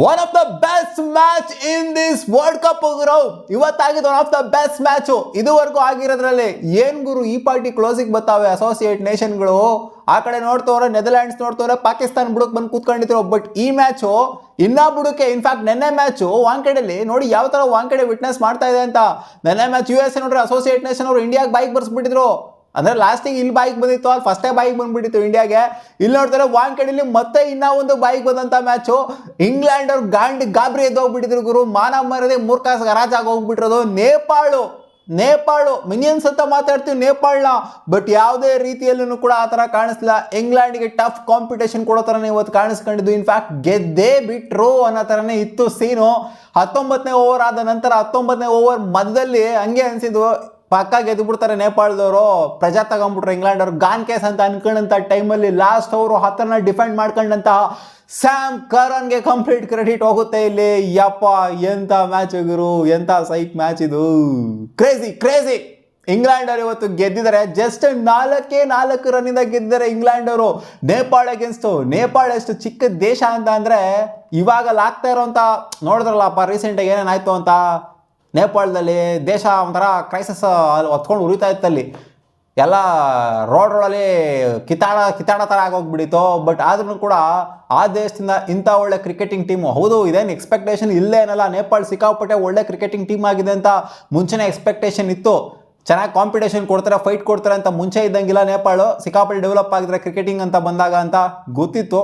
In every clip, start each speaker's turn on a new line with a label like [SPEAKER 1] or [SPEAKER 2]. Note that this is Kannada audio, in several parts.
[SPEAKER 1] One of the best match in this world cup ಗುರು. ಇವತ್ತಾಗಿದ್ದು one of the best match ಇದುವರೆಗೂ ಆಗಿರೋದ್ರಲ್ಲಿ. ಏನ್ ಗುರು ಈ ಪಾರ್ಟಿ ಕ್ಲೋಸಿಗೆ ಬರ್ತಾವೆ ಅಸೋಸಿಯೇಟ್ ನೇಷನ್ಗಳು. ಆ ಕಡೆ ನೋಡ್ತವ್ರೆ ನೆದರ್ಲ್ಯಾಂಡ್ಸ್, ನೋಡ್ತವ್ರೆ ಪಾಕಿಸ್ತಾನ ಬುಡಕ್ ಬಂದು ಕೂತ್ಕೊಂಡಿದ್ರು. ಬಟ್ ಈ ಮ್ಯಾಚು ಇನ್ನ ಬುಡಕ್ಕೆ, ಇನ್ಫ್ಯಾಕ್ಟ್ ನೆನ್ನೆ ಮ್ಯಾಚು ವಾಂಕಡೆಯಲ್ಲಿ ನೋಡಿ ಯಾವ ತರ ವಾಂಕಡೆ ವಿಟ್ನೆಸ್ ಮಾಡ್ತಾ ಇದೆ ಅಂತ. ನೆನ್ನೆ ಮ್ಯಾಚ್ US ನೋಡ್ರಿ ಅಸೋಸಿಯೇಟ್ ನೇಷನ್ ಅವರು ಇಂಡಿಯಾಗೆ ಬೈಕ್ ಬರ್ಸ್ಬಿಟ್ಟಿದ್ರು. ಅಂದ್ರೆ ಲಾಸ್ಟಿಗೆ ಇಲ್ಲಿ ಬಾಯಿಗೆ ಬಂದಿತ್ತು, ಅಲ್ಲಿ ಫಸ್ಟೇ ಬಾಯಿಗೆ ಬಂದ್ಬಿಟ್ಟಿತ್ತು ಇಂಡಿಯಾಗೆ. ಇಲ್ಲಿ ನೋಡ್ತಾರೆ ವಾಂಕಡೆಯಲ್ಲಿ ಮತ್ತೆ ಇನ್ನೂ ಒಂದು ಬಾಯಿಗೆ ಬಂದಂತ ಮ್ಯಾಚು. ಇಂಗ್ಲೆಂಡ್ ಅವ್ರು ಗಾಬರಿ ಎದ್ದೋಗ್ಬಿಟ್ಟಿದ್ರು ಗುರು. ಮಾನ ಮರದೆ ಮೂರ್ಖಾಸ್ ಗರಾಜಾಗಿ ಹೋಗ್ಬಿಟ್ಟಿರೋದು. ನೇಪಾಳು ಮಿನಿಯನ್ಸ್ ಅಂತ ಮಾತಾಡ್ತೀವಿ ನೇಪಾಳನ, ಬಟ್ ಯಾವುದೇ ರೀತಿಯಲ್ಲೂ ಕೂಡ ಆ ಥರ ಕಾಣಿಸ್ಲಿಲ್ಲ. ಇಂಗ್ಲೆಂಡ್ಗೆ ಟಫ್ ಕಾಂಪಿಟೇಷನ್ ಕೊಡೋ ಥರನೇ ಇವತ್ತು ಕಾಣಿಸ್ಕೊಂಡಿದ್ದು. ಇನ್ಫ್ಯಾಕ್ಟ್ ಗೆದ್ದೇ ಬಿಟ್ರು ಅನ್ನೋ ಥರನೇ ಇತ್ತು ಸೀನು. 19ನೇ ಓವರ್ ಆದ ನಂತರ 19ನೇ ಓವರ್ ಮಧ್ಯದಲ್ಲಿ ಹಂಗೆ ಅನಿಸಿದ್ವು ಪಕ್ಕ ಗೆದ್ದು ಬಿಡ್ತಾರೆ ನೇಪಾಳದವರು, ಪ್ರಜಾ ತಗೊಂಡ್ಬಿಟ್ರು ಇಂಗ್ಲೆಂಡ್ ಅವರು. ಗಾನ್ ಕೇಸ್ ಅಂತ ಅನ್ಕೊಂಡಂತ ಟೈಮಲ್ಲಿ ಲಾಸ್ಟ್ ಅವರು 10 ಡಿಫೆಂಡ್ ಮಾಡ್ಕೊಂಡಂತ ಸ್ಯಾಮ್ ಕರನ್ಗೆ ಕಂಪ್ಲೀಟ್ ಕ್ರೆಡಿಟ್ ಹೋಗುತ್ತೆ ಇಲ್ಲಿ. ಯಪ್ಪ ಎಂತ ಮ್ಯಾಚ್ ಗುರು, ಎಂತ ಸೈಕ್ ಮ್ಯಾಚ್ ಇದು. ಕ್ರೇಜಿ ಇಂಗ್ಲೆಂಡ್ ಅವರು ಇವತ್ತು ಗೆದ್ದಿದ್ದಾರೆ. ಜಸ್ಟ್ 4 ರನ್ನಿಂದ ಗೆದ್ದಿದ್ದಾರೆ ಇಂಗ್ಲೆಂಡ್ ಅವರು ನೇಪಾಳ ಅಗೇನ್ಸ್ಟ್. ನೇಪಾಳ ಎಷ್ಟು ಚಿಕ್ಕ ದೇಶ ಅಂತ ಅಂದ್ರೆ ಇವಾಗ ಆಗ್ತಾ ಇರೋಂಥ ನೋಡಿದ್ರಲ್ಲಪ್ಪ ರೀಸೆಂಟಾಗಿ ಏನೇನಾಯ್ತು ಅಂತ. ನೇಪಾಳದಲ್ಲಿ ದೇಶ ಒಂಥರ ಕ್ರೈಸಿಸ್ ಅಲ್ಲಿ ಹೊತ್ಕೊಂಡು ಉರಿತಾ ಇತ್ತಲ್ಲಿ. ಎಲ್ಲ ರೋಡ್ಗಳಲ್ಲಿ ಕಿತ್ತಾಡ ಥರ ಆಗೋಗ್ಬಿಟ್ಟಿತ್ತು. ಬಟ್ ಆದ್ರೂ ಕೂಡ ಆ ದೇಶದಿಂದ ಇಂಥ ಒಳ್ಳೆ ಕ್ರಿಕೆಟಿಂಗ್ ಟೀಮು, ಹೌದು ಇದೇನು ಎಕ್ಸ್ಪೆಕ್ಟೇಷನ್ ಇಲ್ಲೇ ಏನಲ್ಲ, ನೇಪಾಳ ಸಿಕ್ಕಾಪಟ್ಟೆ ಒಳ್ಳೆ ಕ್ರಿಕೆಟಿಂಗ್ ಟೀಮ್ ಆಗಿದೆ ಅಂತ ಮುಂಚೆನೇ ಎಕ್ಸ್ಪೆಕ್ಟೇಷನ್ ಇತ್ತು. ಚೆನ್ನಾಗಿ ಕಾಂಪಿಟೇಷನ್ ಕೊಡ್ತಾರೆ, ಫೈಟ್ ಕೊಡ್ತಾರೆ ಅಂತ ಮುಂಚೆ ಇದ್ದಂಗಿಲ್ಲ. ನೇಪಾಳ ಸಿಕ್ಕಾಪಟ್ಟೆ ಡೆವಲಪ್ ಆಗಿದ್ರೆ ಕ್ರಿಕೆಟಿಂಗ್ ಅಂತ ಬಂದಾಗ ಅಂತ ಗೊತ್ತಿತ್ತು.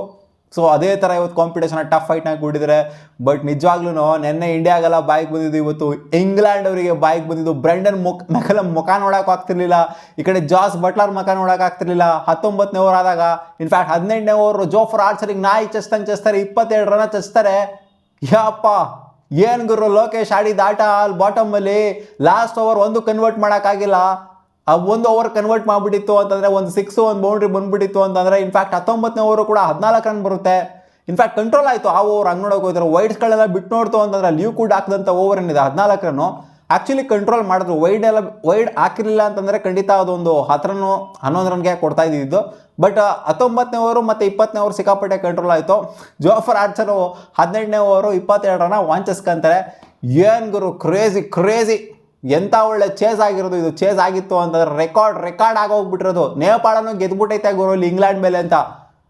[SPEAKER 1] ಸೊ ಅದೇ ಥರ ಇವತ್ತು ಕಾಂಪಿಟೇಷನ್ ಟಫ್ ಫೈಟ್ನಾಗಿ ಬಿಟ್ಟಿದ್ದಾರೆ. ಬಟ್ ನಿಜವಾಗ್ಲೂ ನೆನ್ನೆ ಇಂಡಿಯಾಗೆಲ್ಲ ಬಾಯಿಗೆ ಬಂದಿದ್ದು, ಇವತ್ತು ಇಂಗ್ಲೆಂಡ್ ಅವರಿಗೆ ಬಾಯಿಗೆ ಬಂದಿದ್ದು. ಬ್ರೆಂಡನ್ ಮೆಕಲಮ್ ಮುಖ ನೋಡೋಕೆ ಆಗ್ತಿರ್ಲಿಲ್ಲ, ಈ ಕಡೆ ಜಾಸ್ ಬಟ್ಲರ್ ಮುಖ ನೋಡೋಕೆ ಆಗ್ತಿರ್ಲಿಲ್ಲ 19ನೇ ಓವರ್ ಆದಾಗ. ಇನ್ಫ್ಯಾಕ್ಟ್ 18ನೇ ಓವರ್ ಜೋಫರ್ ಆರ್ಚರಿಗೆ ನಾಯಿ ಚಚ್ತಾರೆ, 27 ರನ್ ಚಚ್ತಾರೆ. ಯಪ್ಪ ಏನು ಗುರು ಲೋಕೇಶ್ ಆಡಿದ ಆಟ ಅಲ್ಲಿ ಬಾಟಮಲ್ಲಿ. ಲಾಸ್ಟ್ ಓವರ್ ಒಂದು ಕನ್ವರ್ಟ್ ಮಾಡೋಕ್ಕಾಗಿಲ್ಲ. ಆ ಒಂದು ಓವರ್ ಕನ್ವರ್ಟ್ ಮಾಡಿಬಿಟ್ಟಿತ್ತು ಅಂತಂದರೆ ಒಂದು 6 ಒಂದು ಬೌಂಡ್ರಿ ಬಂದ್ಬಿಟ್ಟಿತ್ತು ಅಂತಂದರೆ. ಇನ್ಫ್ಯಾಕ್ಟ್ 19ನೇ ಓವರು ಕೂಡ 14 ರನ್ ಬರುತ್ತೆ. ಇನ್ಫ್ಯಾಕ್ಟ್ ಕಂಟ್ರೋಲ್ ಆಯಿತು ಆ ಓವರ್. ಹಂಗೆ ನೋಡೋಕೆ ಹೋಗ್ತಾರೆ ವೈಡ್ಸ್ಗಳೆಲ್ಲ ಬಿಟ್ಟು ನೋಡ್ತು ಅಂತಂದ್ರೆ ಲೀವ್ ಕೂಡ ಹಾಕಿದಂಥ ಓವರ್ ಏನಿದೆ 14 ರನ್ನು ಆ್ಯಕ್ಚುಲಿ ಕಂಟ್ರೋಲ್ ಮಾಡಿದ್ರು. ವೈಡ್ ಹಾಕಿರಲಿಲ್ಲ ಅಂತಂದರೆ ಖಂಡಿತ ಅದೊಂದು 10 ರನ್ನು 11 ರನ್ಗೆ ಕೊಡ್ತಾ ಇದ್ದಿದ್ದು. ಬಟ್ 19ನೇ ಓವರು ಮತ್ತು 20ನೇ ಓವರ್ ಸಿಕ್ಕಾಪಟ್ಟೆ ಕಂಟ್ರೋಲ್ ಆಯಿತು. ಜೋಫರ್ ಆರ್ಚರು 18ನೇ ಓವರು 22 ರನ್ನ ವಾಂಚಸ್ಕೊಂತಾರೆ. ಏನು ಗುರು ಕ್ರೇಜಿ ಎಂಥ ಒಳ್ಳೆ ಚೇಸ್ ಆಗಿರೋದು ಇದು. ಚೇಸ್ ಆಗಿತ್ತು ಅಂತಂದ್ರೆ ರೆಕಾರ್ಡ್ ಆಗೋಗ್ಬಿಟ್ಟಿರೋದು. ನೇಪಾಳನು ಗೆದ್ಬಿಟ್ಟೈತೆ ಗುರು ಇಲ್ಲಿ ಇಂಗ್ಲೆಂಡ್ ಮೇಲೆ ಅಂತ.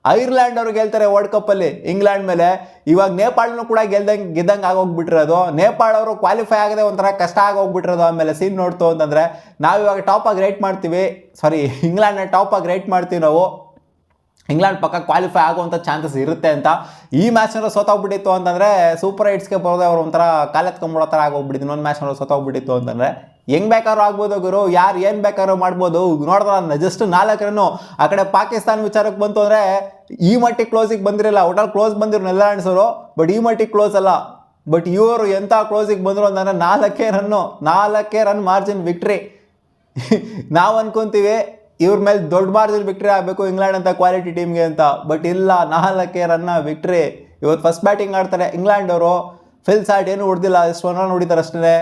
[SPEAKER 1] ಐರ್ಲ್ಯಾಂಡ್ ಅವರು ಗೆಲ್ತಾರೆ ವರ್ಲ್ಡ್ ಕಪ್ಪಲ್ಲಿ ಇಂಗ್ಲೆಂಡ್ ಮೇಲೆ. ಇವಾಗ ನೇಪಾಳನು ಕೂಡ ಗೆದ್ದಂಗೆ ಆಗೋಗ್ಬಿಟ್ಟಿರೋದು. ನೇಪಾಳ ಅವರು ಕ್ವಾಲಿಫೈ ಆಗದೆ ಒಂಥರ ಕಷ್ಟ ಆಗೋಗ್ಬಿಟ್ಟಿರೋದು. ಆಮೇಲೆ ಸೀನ್ ನೋಡ್ತು ಅಂತಂದರೆ ನಾವಿವಾಗ ಟಾಪಾಗಿ ರೇಟ್ ಮಾಡ್ತೀವಿ, ಇಂಗ್ಲೆಂಡ್ನ ಟಾಪಾಗಿ ರೇಟ್ ಮಾಡ್ತೀವಿ ನಾವು. ಇಂಗ್ಲೆಂಡ್ ಪಕ್ಕ ಕ್ವಾಲಿಫೈ ಆಗುವಂಥ ಚಾನ್ಸಸ್ ಇರುತ್ತೆ ಅಂತ. ಈ ಮ್ಯಾಚ್ನವರು ಸೋತೋಗ್ಬಿಟ್ಟಿತ್ತು ಅಂತಂದರೆ ಸೂಪರ್ ಏಟ್ಸ್ಗೆ ಬರೋದೇ ಅವ್ರು ಒಂಥರ ಕಾಲೆತ್ಕೊಂಬಿಡೋ ಥರ ಆಗೋಗ್ಬಿಟ್ಟಿದ್ದು. ಇನ್ನೊಂದು ಮ್ಯಾಚ್ನವರು ಸೋತೋಗ್ಬಿಟ್ಟಿತ್ತು ಅಂತಂದರೆ ಹೆಂಗೆ ಬೇಕಾದ್ರೂ ಆಗ್ಬೋದು ಗುರು, ಯಾರು ಏನು ಬೇಕಾದ್ರೂ ಮಾಡ್ಬೋದು. ನೋಡಿದ್ರೆ ಜಸ್ಟ್ 4 ರನ್ನು. ಆ ಕಡೆ ಪಾಕಿಸ್ತಾನ ವಿಚಾರಕ್ಕೆ ಬಂತು ಅಂದರೆ ಈ ಮಟ್ಟಿಗೆ ಕ್ಲೋಸಿಗೆ ಬಂದಿರಲಿಲ್ಲ. ಒಟ್ಟಲ್ಲಿ ಕ್ಲೋಸ್ ಬಂದಿರು ನೆದರ್ಲ್ಯಾಂಡ್ಸ್ ಅವರು, ಬಟ್ ಈ ಮಟ್ಟಿಗೆ ಕ್ಲೋಸ್ ಅಲ್ಲ. ಬಟ್ ಇವರು ಎಂಥ ಕ್ಲೋಸಿಗೆ ಬಂದರು ಅಂತಂದರೆ 4 ರನ್ ಮಾರ್ಜಿನ್ ವಿಕ್ಟ್ರಿ. ನಾವು ಅನ್ಕೊಂತೀವಿ ಇವ್ರ ಮೇಲೆ ದೊಡ್ಡ ಮಾರ್ಜಿನ್ ವಿಕ್ಟ್ರಿ ಆಗಬೇಕು ಇಂಗ್ಲೆಂಡ್ ಅಂತ ಕ್ವಾಲಿಟಿ ಟೀಮ್ಗೆ ಅಂತ. ಬಟ್ ಇಲ್ಲ, 4 ರನ್ನ ವಿಕ್ಟ್ರಿ. ಇವತ್ತು ಫಸ್ಟ್ ಬ್ಯಾಟಿಂಗ್ ಆಡ್ತಾರೆ ಇಂಗ್ಲೆಂಡ್ ಅವರು. ಫಿಲ್ ಸಾಲ್ಟ್ ಏನು ಹೊಡೆದಿಲ್ಲ, ಎಷ್ಟು 1 ರನ್ ಹೊಡಿತಾರೆ ಅಷ್ಟೇ.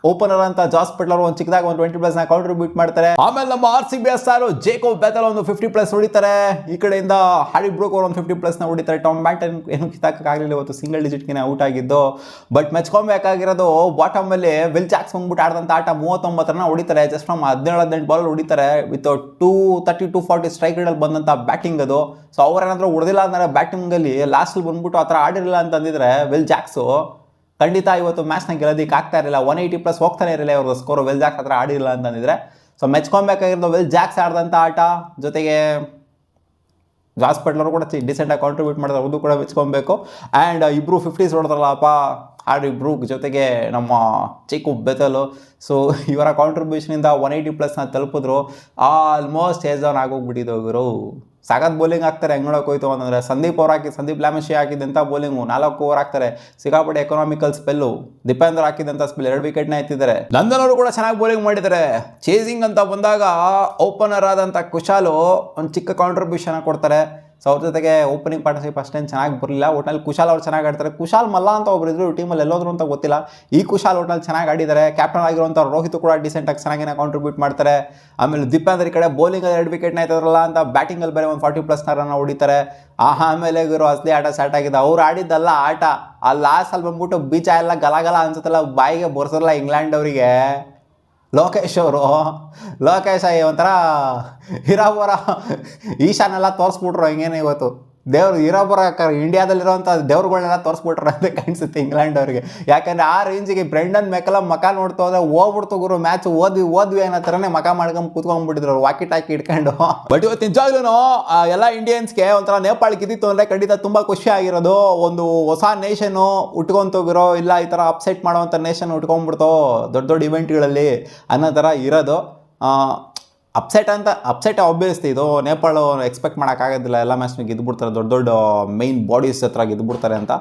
[SPEAKER 1] ಓಪನರ್ ಅಂತ ಜಾಸ್ ಬಟ್ಲರ್ ಒಂದು ಚಿಕ್ಕದಾಗ ಒಂದು 20+ ಕಾಂಟ್ರಿಬ್ಯೂಟ್ ಮಾಡ್ತಾರೆ. ಆಮೇಲೆ ನಮ್ಮ RCB ಸ್ಟಾರು ಜೇಕೋಬ್ ಬೆಥೆಲ್ ಒಂದು 50+ ಹೊಡಿತಾರೆ. ಈ ಕಡೆಯಿಂದ ಹ್ಯಾರಿ ಬ್ರೂಕ್ ಅವರು ಒಂದು 50+ ಹೊಡಿತಾರೆ. ಟಾಮ್ ಬ್ಯಾಂಟನ್ ಏನು ಕಿತ್ತಾಕಾಗಲಿಲ್ಲ ಇವತ್ತು, ಸಿಂಗಲ್ ಡಿಜಿಟ್ಗೆ ಔಟ್ ಆಗಿದ್ದು. ಬಟ್ ಮೆಚ್ಕೊಬೇಕಾಗಿರೋದು ಬಾಟಮಲ್ಲಿ ವಿಲ್ ಜಾಕ್ಸ್ ಬಂದ್ಬಿಟ್ಟು ಆಡಿದಂಥ ಆಟ 39 ರನ್ ಹೊಡಿತಾರೆ. ಜಸ್ಟ್ ಫ್ರಮ್ 17 ಬಾಲ್ ಹೊಡಿತಾರೆ ವಿತ್ 230-240 ಸ್ಟ್ರೈಕ್ ರೇಟಲ್ಲಿ ಬಂದಂಥ ಬ್ಯಾಟಿಂಗ್ ಅದು. ಸೊ ಅವ್ರೇನಾದರೂ ಹೊಡೆದಿಲ್ಲ ಅಂದರೆ ಬ್ಯಾಟಿಂಗಲ್ಲಿ ಲಾಸ್ಟಲ್ಲಿ ಬಂದ್ಬಿಟ್ಟು ಆ ಥರ ಆಡಿರಲಿಲ್ಲ ಅಂತಂದಿದ್ರೆ ವಿಲ್ ಜಾಕ್ಸು ಖಂಡಿತ ಇವತ್ತು ಮ್ಯಾಚ್ನ ಗೆಲ್ಲೋದಕ್ಕೆ ಆಗ್ತಾ ಇರಲಿಲ್ಲ. 180+ ಹೋಗ್ತಾನೆ ಇರಲಿಲ್ಲ ಅವ್ರದ್ದು ಸ್ಕೋರು ವಿಲ್ ಜಾಕ್ಸ್ ಹತ್ರ ಆಡಿರಲಿಲ್ಲ ಅಂತಂದಿದ್ರೆ. ಸೊ ಮೆಚ್ಕೊಬೇಕಾಗಿರೋದು ವಿಲ್ ಜಾಕ್ಸ್ ಆಡಿದಂಥ ಆಟ, ಜೊತೆಗೆ ಜಾಸ್ ಬಟ್ಲರ್ ಕೂಡ ಡಿಸೆಂಟಾಗಿ ಕಾಂಟ್ರಿಬ್ಯೂಟ್ ಮಾಡಿದ್ರೆ ಅದು ಕೂಡ ಮೆಚ್ಕೊಬೇಕು. ಆ್ಯಂಡ್ ಇಬ್ಬರು 50s ಹೊಡೆದ್ರಲ್ಲಪ್ಪ ಹ್ಯಾರಿ ಬ್ರೂಕ್ ಜೊತೆಗೆ ನಮ್ಮ ಜೇಕೋಬ್ ಬೆಥೆಲ್. ಸೊ ಇವರ ಕಾಂಟ್ರಿಬ್ಯೂಷನಿಂದ 180+ ತಲುಪಿದ್ರು. ಆಲ್ಮೋಸ್ಟ್ ಏಜ್ ಡೌನ್ ಆಗೋಗ್ಬಿಟ್ಟಿದ್ದು ಗುರು. ಸಖತ್ ಬೌಲಿಂಗ್ ಹಾಕ್ತಾರೆ. ಹೆಂಗೆ ನೋಡೋಕೆ ಹೋಯ್ತು ಅಂತಂದರೆ ಸಂದೀಪ್ ಲ್ಯಾಮಿಶಿ ಹಾಕಿದಂಥ ಬೌಲಿಂಗು 4 ಓವರ್ ಹಾಕ್ತಾರೆ. ಸಿಕ್ಕಾಪಟ್ಟೆ ಎಕನಾಮಿಕಲ್ ಸ್ಪೆಲ್ಲು. ದೀಪೇಂದ್ರ ಹಾಕಿದಂಥ ಸ್ಪೆಲ್ 2 ವಿಕೆಟ್ನ ಎತ್ತಿದ್ದಾರೆ. ಲಂದನ್ ಅವರು ಕೂಡ ಚೆನ್ನಾಗಿ ಬೌಲಿಂಗ್ ಮಾಡಿದ್ದಾರೆ. ಚೇಸಿಂಗ್ ಅಂತ ಬಂದಾಗ ಓಪನರ್ ಆದಂಥ ಕುಶಾಲು ಒಂದು ಚಿಕ್ಕ ಕಾಂಟ್ರಿಬ್ಯೂಷನ್ ಕೊಡ್ತಾರೆ. ಸೊ ಅವ್ರ ಜೊತೆಗೆ ಓಪನಿಂಗ್ ಪಾರ್ಟ್ನರ್ಶಿಪ್ ಅಷ್ಟೇನು ಚೆನ್ನಾಗಿ ಬರಲಿಲ್ಲ. ಒಟ್ನಲ್ಲಿ ಕುಶಾಲ್ ಅವ್ರು ಚೆನ್ನಾಗಿ ಆಡ್ತಾರೆ. ಕುಶಾಲ್ ಮಲ್ಲ ಅಂತ ಒಬ್ರು ಇದ್ರು ಟೀಮಲ್ಲಿ, ಎಲ್ಲೋದ್ರು ಅಂತ ಗೊತ್ತಿಲ್ಲ. ಈ ಕುಶಾಲ್ ಒಟ್ನಲ್ಲಿ ಚೆನ್ನಾಗಿ ಆಡಿದ್ದಾರೆ. ಕ್ಯಾಪ್ಟನ್ ಆಗಿರುವಂಥ ರೋಹಿತ್ ಕೂಡ ಡಿಸೆಂಟಾಗಿ ಚೆನ್ನಾಗಿ ಕಾಂಟ್ರಿಬ್ಯೂಟ್ ಮಾಡ್ತಾರೆ. ಆಮೇಲೆ ದೀಪೇಂದ್ರ ಈ ಕಡೆ ಬೌಲಿಂಗಲ್ಲಿ 2 ವಿಕೆಟ್ನ ಆಯ್ತದ್ರಲ್ಲ ಅಂತ ಬ್ಯಾಟಿಂಗಲ್ಲಿ ಬೇರೆ ಒಂದು 40+ ರನ್ ಹೊಡಿತಾರೆ. ಆಮೇಲೆ ಇವರು ಅಸಲಿ ಆಟ ಸ್ಟಾರ್ಟ್ ಆಗಿದೆ. ಅವ್ರು ಆಡಿದ್ದಲ್ಲ ಆಟ, ಆ ಲಾಸ್ಟಲ್ಲಿ ಬಂದ್ಬಿಟ್ಟು ಬೀಚ ಎಲ್ಲ ಗಲಗಲ ಅನ್ಸುತ್ತಲ್ಲ, ಬಾಯಿಗೆ ಬರ್ಸೋಲ್ಲ ಇಂಗ್ಲೆಂಡ್ ಅವರಿಗೆ. ಲೋಕೇಶ್ ಒಂಥರ ಹಿರಾಬರ ಈಶಾನೆಲ್ಲ ತೋರಿಸ್ಬಿಟ್ರು ಹಿಂಗೇನೆ ಇವತ್ತು. ದೇವ್ರು ಹಿರಾಬರ ಇಂಡಿಯಾದಲ್ಲಿರೋಂಥ ದೇವ್ರುಗಳನ್ನೆಲ್ಲ ತೋರಿಸ್ಬಿಟ್ರು ಅಂತ ಕಾಣಿಸುತ್ತೆ ಇಂಗ್ಲೆಂಡ್ ಅವ್ರಿಗೆ. ಯಾಕಂದರೆ ಆ ರೇಂಜಿಗೆ ಬ್ರೆಂಡನ್ ಮೆಕಲಮ್ ಮಕ ನೋಡ್ತಾ ಹೋದ್ರೆ ಹೋಗ್ಬಿಡ್ತು ಗುರು, ಮ್ಯಾಚ್ ಓದ್ವಿ ಅನ್ನೋ ಥರನೇ ಮಕ ಮಾಡ್ಕೊಂಡು ಕೂತ್ಕೊಂಡ್ಬಿಟ್ಟಿದ್ರು ಅವ್ರು ವಾಕಿ ಟಾಕಿ ಇಟ್ಕೊಂಡು. ಬಟ್ ಇವತ್ತು ನಿಜವಾಗ್ಲೂ ಎಲ್ಲ ಇಂಡಿಯನ್ಸ್ಗೆ ಒಂಥರ ನೇಪಾಳ ಗಿದ್ದಿತ್ತು ಅಂದರೆ ಖಂಡಿತ ತುಂಬ ಖುಷಿ ಆಗಿರೋದು. ಒಂದು ಹೊಸ ನೇಷನ್ನು ಉಟ್ಕೊಂತೋಗಿರೋ, ಇಲ್ಲ ಈ ಥರ ಅಪ್ಸೆಟ್ ಮಾಡೋವಂಥ ನೇಷನ್ ಉಟ್ಕೊಂಡ್ಬಿಡ್ತೋ ದೊಡ್ಡ ಇವೆಂಟ್ಗಳಲ್ಲಿ ಅನ್ನೋ ಥರ ಇರೋದು. ಅಪ್ಸೆಟ್ ಆಬ್ವಿಯಸ್ಲಿ ಇದು ನೇಪಾಳ ಎಕ್ಸ್ಪೆಕ್ಟ್ ಮಾಡೋಕ್ಕಾಗೋದಿಲ್ಲ, ಎಲ್ಲ ಮ್ಯಾಚ್ನ ಗೆದ್ದುಬಿಡ್ತಾರೆ, ದೊಡ್ಡ ಮೈನ್ ಬಾಡೀಸ್ ಹತ್ರ ಗೆದ್ದುಬಿಡ್ತಾರೆ ಅಂತ.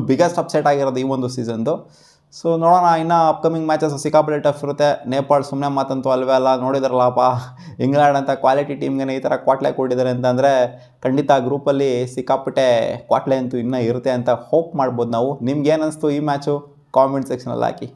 [SPEAKER 1] ಬಿಗ್ಗೆಸ್ಟ್ ಅಪ್ಸೆಟ್ ಆಗಿರೋದು ಈ ಒಂದು ಸೀಸನ್ದು. ಸೊ ನೋಡೋಣ, ಇನ್ನು ಅಪ್ಕಮಿಂಗ್ ಮ್ಯಾಚಸ್ ಸಿಕ್ಕಾಪಟ್ಟೆ ಟಫ್ ಇರುತ್ತೆ. ನೇಪಾಳ ಸುಮ್ಮನೆ ಮಾತಂತೂ ಅಲ್ವೇ ಅಲ್ಲ, ನೋಡಿದ್ರಲ್ಲಪ್ಪ ಇಂಗ್ಲೆಂಡ್ ಅಂತ ಕ್ವಾಲಿಟಿ ಟೀಮ್ಗೆ ಈ ಥರ ಕ್ವಾಟ್ಲೆ ಕೊಟ್ಟಿದ್ದಾರೆ ಅಂತಂದರೆ ಖಂಡಿತ ಗ್ರೂಪಲ್ಲಿ ಸಿಕ್ಕಾಪಟ್ಟೆ ಕ್ವಾಟ್ಲೆ ಅಂತೂ ಇನ್ನೂ ಇರುತ್ತೆ ಅಂತ ಹೋಪ್ ಮಾಡ್ಬೋದು ನಾವು. ನಿಮ್ಗೆ ಏನು ಅನಿಸ್ತು ಈ ಮ್ಯಾಚು? ಕಾಮೆಂಟ್ ಸೆಕ್ಷನಲ್ಲಿ ಹಾಕಿ.